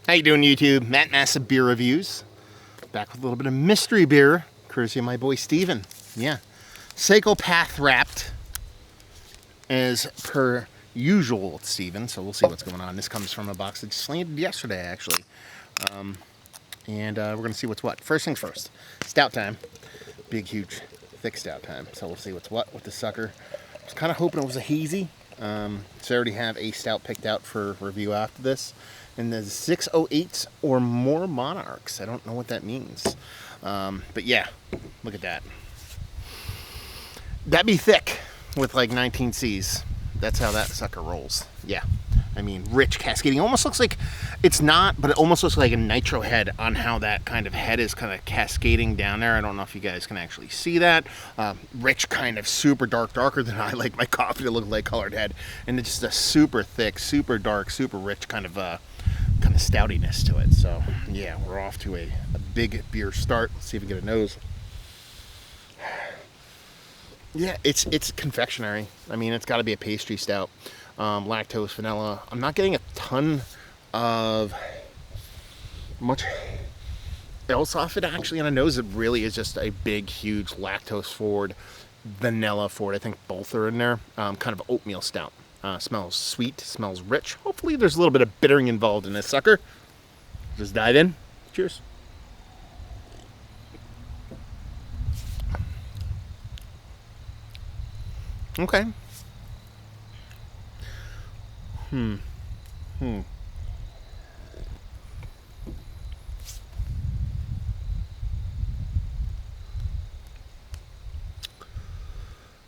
How you doing, YouTube? Matt Massive Beer Reviews. Back with a little bit of mystery beer, courtesy of my boy Steven. Yeah. Psychopath wrapped, as per usual with Steven, so we'll see what's going on. This comes from a box that just landed yesterday, actually. And we're going to see what's what. First things first. Stout time. Big, huge, thick stout time. So we'll see what's what with this sucker. I was kind of hoping it was a hazy. So I already have a stout picked out for review after this. And the 608s or more monarchs. I don't know what that means. But yeah, look at that. That'd be thick with like 19 Cs. That's how that sucker rolls. Yeah. I mean, rich cascading. Almost looks like, it's not, but it almost looks like a nitro head on how that kind of head is kind of cascading down there. I don't know if you guys can actually see that. Rich, kind of super dark, darker than I like my coffee to look like colored head. And it's just a super thick, super dark, super rich kind of stoutiness to it. So yeah, we're off to a big beer start. Let's see if we get a nose. Yeah, it's confectionery. I mean, it's got to be a pastry stout. Lactose, vanilla. I'm not getting a ton of much else off it, actually, on a nose. It really is just a big, huge lactose forward, vanilla forward. I think both are in there. Kind of oatmeal stout. Smells sweet, smells rich. Hopefully there's a little bit of bittering involved in this sucker. Just dive in. Cheers. Okay.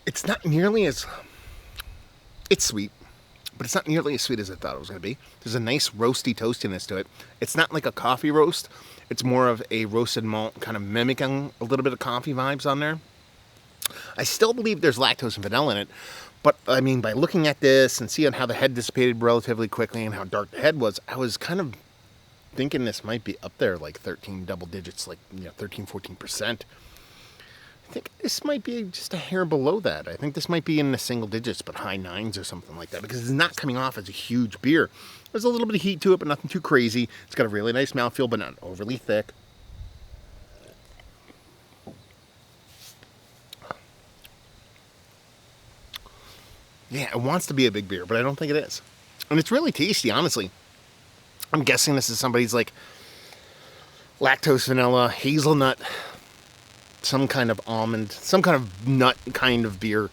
It's not nearly as... It's sweet, but it's not nearly as sweet as I thought it was going to be. There's a nice roasty toastiness to it. It's not like a coffee roast. It's more of a roasted malt, kind of mimicking a little bit of coffee vibes on there. I still believe there's lactose and vanilla in it, but I mean, by looking at this and seeing how the head dissipated relatively quickly and how dark the head was, I was kind of thinking this might be up there, like 13 double digits, like 13, 14%. I think this might be just a hair below that. I think this might be in the single digits, but high nines or something like that, because it's not coming off as a huge beer. There's a little bit of heat to it, but nothing too crazy. It's got a really nice mouthfeel, but not overly thick. Yeah, it wants to be a big beer, but I don't think it is. And it's really tasty, honestly. I'm guessing this is somebody's like lactose, vanilla, hazelnut, some kind of almond, some kind of nut kind of beer.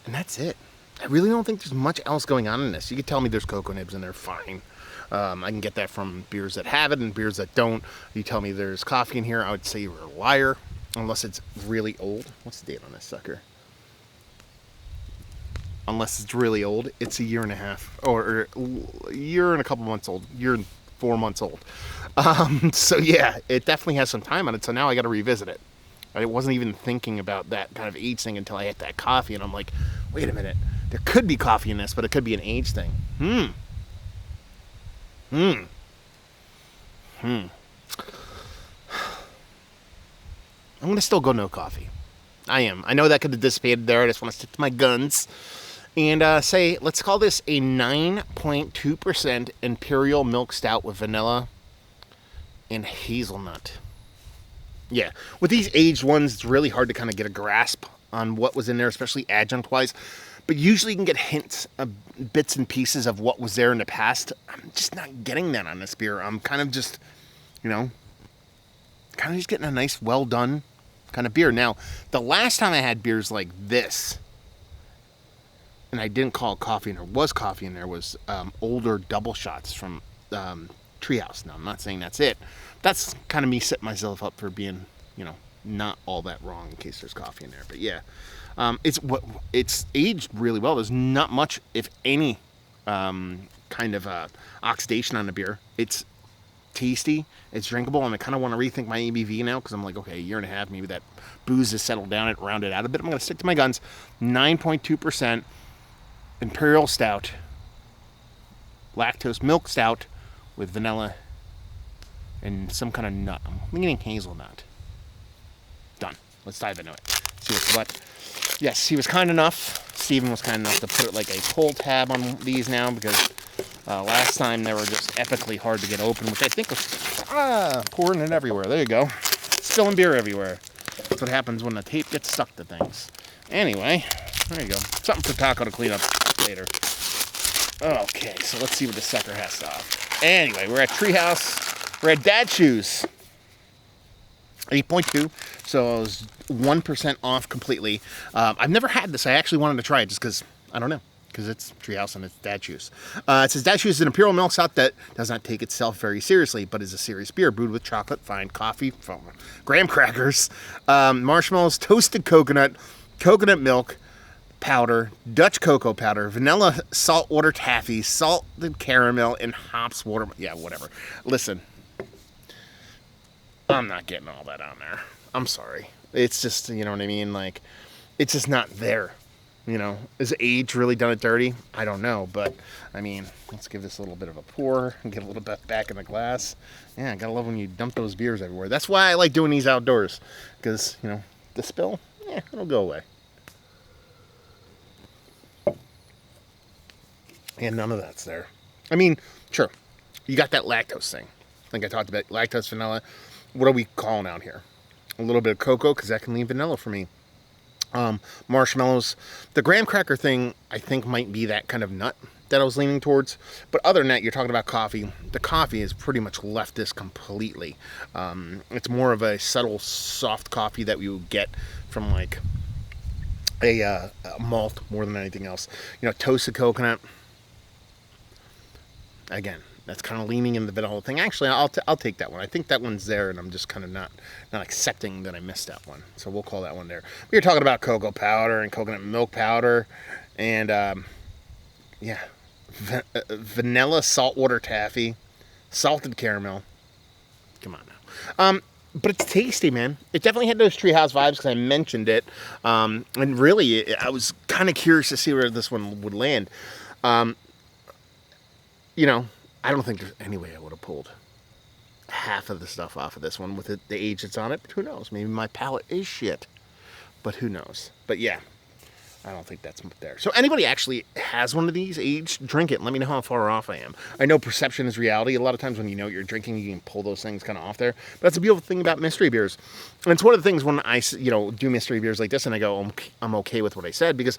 And that's it. I really don't think there's much else going on in this. You could tell me there's cocoa nibs in there, fine. I can get that from beers that have it and beers that don't. You tell me there's coffee in here, I would say you're a liar. Unless it's really old. What's the date on this sucker? Unless it's really old, it's a year and a half, or a year and a couple months old, year and 4 months old. So yeah, it definitely has some time on it, so now I got to revisit it. I wasn't even thinking about that kind of age thing until I hit that coffee, and I'm like, wait a minute, there could be coffee in this, but it could be an age thing. I'm going to still go no coffee. I am. I know that could have dissipated there. I just want to stick to my guns. And say, let's call this a 9.2% Imperial Milk Stout with vanilla and hazelnut. Yeah, with these aged ones, it's really hard to kind of get a grasp on what was in there, especially adjunct-wise. But usually you can get hints, bits and pieces of what was there in the past. I'm just not getting that on this beer. I'm kind of just, kind of just getting a nice, well-done kind of beer. Now, the last time I had beers like this, and I didn't call it coffee, and there was coffee in there, was older double shots from Treehouse. Now, I'm not saying that's it. That's kind of me setting myself up for being, not all that wrong in case there's coffee in there. But yeah, it's aged really well. There's not much, if any, kind of oxidation on the beer. It's tasty, it's drinkable, and I kind of want to rethink my ABV now, because I'm like, okay, a year and a half, maybe that booze has settled down, it rounded out a bit. I'm going to stick to my guns. 9.2% Imperial Stout, lactose milk stout with vanilla and some kind of nut. I'm thinking hazelnut. Done. Let's dive into it. See what's what. Yes, he was kind enough. Steven was kind enough to put it like a pull tab on these now, because Last time they were just epically hard to get open, which I think was pouring it everywhere. There you go. Spilling beer everywhere. That's what happens when the tape gets stuck to things. Anyway, there you go. Something for Taco to clean up later. Okay, so let's see what the sucker has to offer. Anyway, we're at Treehouse. We're at Dad Shoes. 8.2, so I was 1% off completely. I've never had this. I actually wanted to try it just because, I don't know, because it's Treehouse and it's Dad Shoes. It says Dad Shoes is an imperial milk stout that does not take itself very seriously, but is a serious beer brewed with chocolate, fine coffee, graham crackers, marshmallows, toasted coconut milk powder, Dutch cocoa powder, vanilla saltwater taffy, salted caramel, and hops water. Yeah, whatever. Listen. I'm not getting all that on there. I'm sorry. It's just, you know what I mean? Like, it's just not there. You know, has age really done it dirty? I don't know, but I mean, let's give this a little bit of a pour and get a little bit back in the glass. Yeah, I gotta love when you dump those beers everywhere. That's why I like doing these outdoors, because, you know, the spill, it'll go away. And none of that's there. I mean, sure, you got that lactose thing. Like I talked about, lactose, vanilla. What are we calling out here? A little bit of cocoa, because that can leave vanilla for me. Marshmallows. The graham cracker thing, I think, might be that kind of nut that I was leaning towards. But other than that, you're talking about coffee. The coffee has pretty much left this completely. It's more of a subtle, soft coffee that we would get from, like, a malt more than anything else. You know, toasted coconut. Again, that's kind of leaning in the vanilla thing. Actually, I'll take that one. I think that one's there, and I'm just kind of not accepting that I missed that one. So we'll call that one there. We were talking about cocoa powder and coconut milk powder, and vanilla saltwater taffy, salted caramel. Come on now. But it's tasty, man. It definitely had those Treehouse vibes because I mentioned it. And really, I was kind of curious to see where this one would land. You know, I don't think there's any way I would have pulled half of the stuff off of this one with the age that's on it. But who knows? Maybe my palate is shit. But who knows? But yeah, I don't think that's there. So anybody actually has one of these aged, drink it and let me know how far off I am. I know perception is reality. A lot of times when you know what you're drinking, you can pull those things kind of off there. But that's a beautiful thing about mystery beers. And it's one of the things when I, do mystery beers like this and I go, I'm okay with what I said, because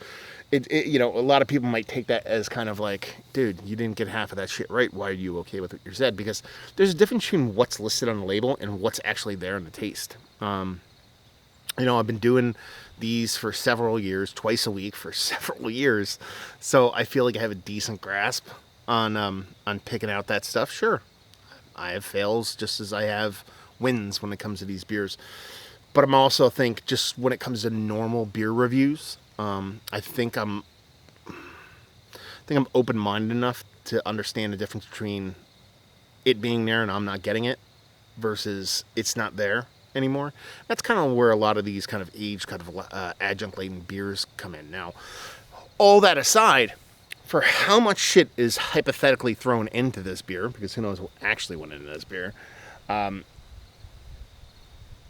a lot of people might take that as kind of like, dude, you didn't get half of that shit right. Why are you okay with what you said? Because there's a difference between what's listed on the label and what's actually there in the taste. I've been doing these for several years, twice a week for several years. So I feel like I have a decent grasp on picking out that stuff. Sure, I have fails just as I have wins when it comes to these beers. But I'm also think just when it comes to normal beer reviews, I think I'm open-minded enough to understand the difference between it being there and I'm not getting it versus it's not there anymore. That's kind of where a lot of these kind of aged, kind of adjunct-laden beers come in. Now, all that aside, for how much shit is hypothetically thrown into this beer, because who knows what actually went into this beer,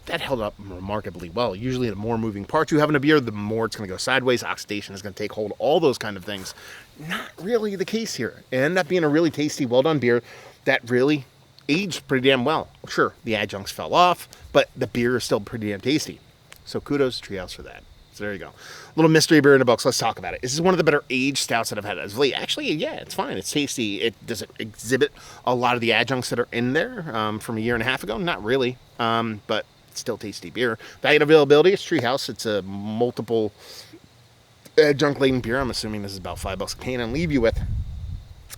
that held up remarkably well. Usually the more moving parts you have in a beer, the more it's going to go sideways. Oxidation is going to take hold, all those kind of things. Not really the case here. It ended up being a really tasty, well-done beer that really aged pretty damn well. Sure, the adjuncts fell off, but the beer is still pretty damn tasty. So kudos to Treehouse for that. So there you go. Little mystery beer in the books. Let's talk about it. This is one of the better aged stouts that I've had as of late. Actually, yeah, it's fine. It's tasty. It does exhibit a lot of the adjuncts that are in there from a year and a half ago. Not really, but it's still tasty beer. Value and availability. It's Treehouse. It's a multiple adjunct-laden beer. I'm assuming this is about $5 a can. And leave you with,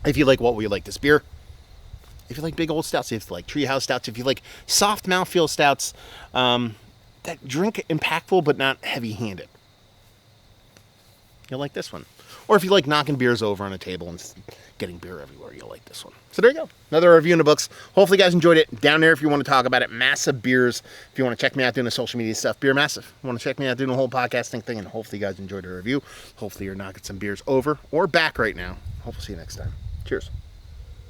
if you like what we like this beer, if you like big old stouts, if you like Treehouse stouts, if you like soft mouthfeel stouts that drink impactful but not heavy-handed, you'll like this one. Or if you like knocking beers over on a table and getting beer everywhere, you'll like this one. So there you go. Another review in the books. Hopefully you guys enjoyed it. Down there if you want to talk about it. Massive Beers. If you want to check me out doing the social media stuff, Beer Massive. If you want to check me out doing the whole podcasting thing, and hopefully you guys enjoyed the review. Hopefully you're knocking some beers over or back right now. Hopefully see you next time. Cheers.